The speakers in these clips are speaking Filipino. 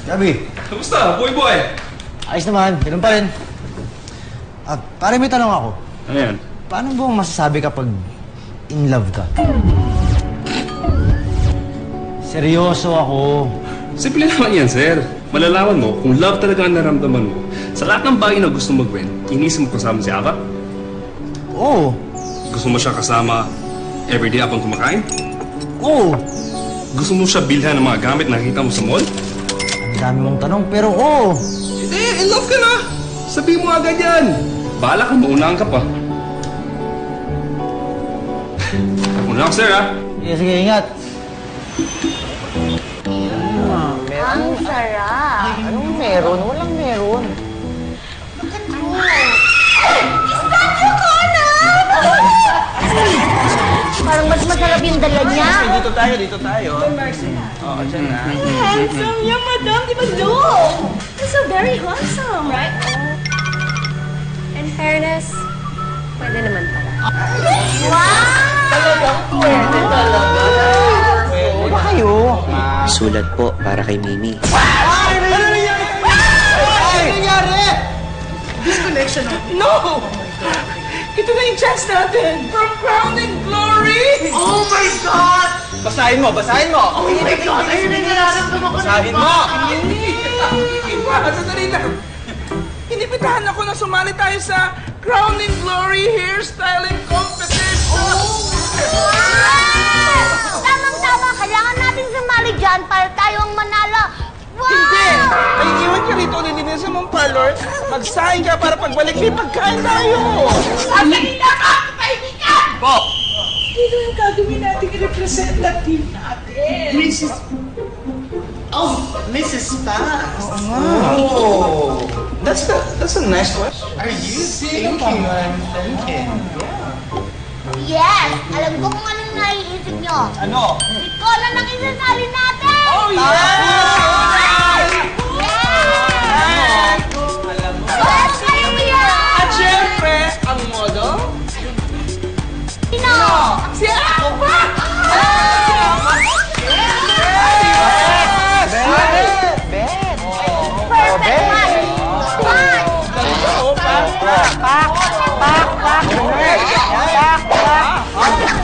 Gabi. Kamusta? Boy! Ayos naman. Ganun pa rin. Pare, may tanong ako. Ano yan? Paano mo masasabi kapag in love ka? Seryoso ako. Simple naman yan, sir. Malalaman mo kung love talaga ang naramdaman mo. Sa lahat ng bagay na gusto mo gawin, inisip mo kasama si Ava? Oo. Gusto mo siya kasama everyday habang kumakain? Oo. Gusto mo siya bilhan ng mga gamit na nakita mo sa mall? Ang dami mong tanong, pero oo. Hindi, in love ka na! Sabihin mo agad yan! Bahala ka, maunahan ka pa. Muna ako, sir, ha? Sige, ingat. Ang sarap. Anong meron? Walang meron. Look at you. Is that your Conan? Parang mas masarap yung dala niya. Dito tayo. Oo, dyan na. Handsome niya, madam. Di ba, look? You're so very handsome, right? In fairness, pwede naman pala. Wow! Talagang pwede talaga. Pwede ba kayo? Sulat po para kay Mimi. Ay! Ano nangyari? Ay! Ano nangyari? Disconnection. No! Ito na yung chance natin! From Crown and Glory! Oh my God! Basahin mo! Oh my God! Ayun na nararamdaman ko na. Basahin mo! Iba, sandali lang. Inibitahan ako na sumali tayo sa Crown and Glory Hairstyling Competition! Tamang-tama. Kailangan natin sumali dyan para tayo ang manalo. Wow! Hindi! Ay, iwan ka rito ulit din sa mong parlor. Magsahin ka para pagbalik may pagkain tayo! Sandali na ka! Pahingikan! Po! Sino yung gagawin natin representative natin? Mrs. Paz. Oh! That's a nice question. Are you thinking? Yes! Alam ko kung anong naiisip nyo. Ano? Si Conan ang isasali natin! Oh, yeah! Yes! Alam mo. Paano kayo yan? At syempre, ang model, Sino? si Ava! Perfect match!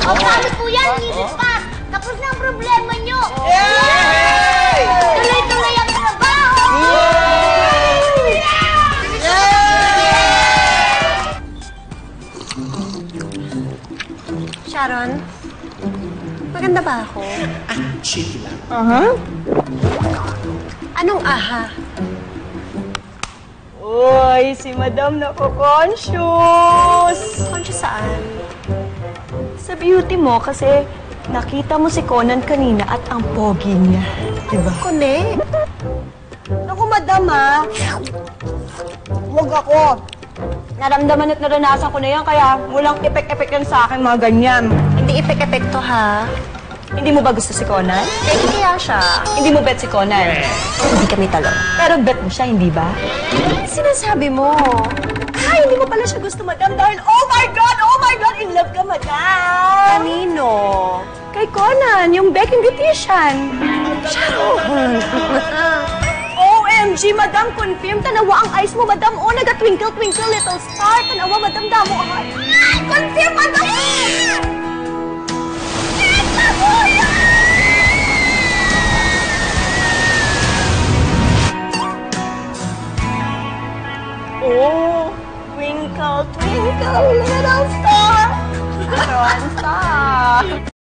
O, paano po yan, Mrs. Pat? Tapos na ang problema nyo! Tuloy-tuloy ang trabaho! Sharon, maganda ba ako? Chill lang. Anong aha? Uy, si Madam nako-conscious. Conscious saan? Sa beauty mo kasi nakita mo si Conan kanina at ang pogi niya. Diba? Kone? Naku, Madam Huwag ako. Naramdaman at naranasan ko na yan kaya walang epek-epek yan sa akin mga ganyan. Hindi epek-epekto ha? Hindi mo ba gusto si Conan? Eh, kaya siya. Hindi mo bet si Conan? Hindi kami talo. Pero bet mo siya, hindi ba? Ano sinasabi mo? Ay, hindi mo pala siya gusto, Madam, dahil oh my God, in love ka, Madam! Kanino? Kay Conan, yung Becking Beautician. Sharon! OMG, Madam, confirm. Tanawa ang eyes mo, Madam. Oh, naga-twinkle, twinkle, little star. Tanawa, Madam, damo ang eyes. Ay, confirm, Madam! Oh, twinkle, twinkle, little star. Star.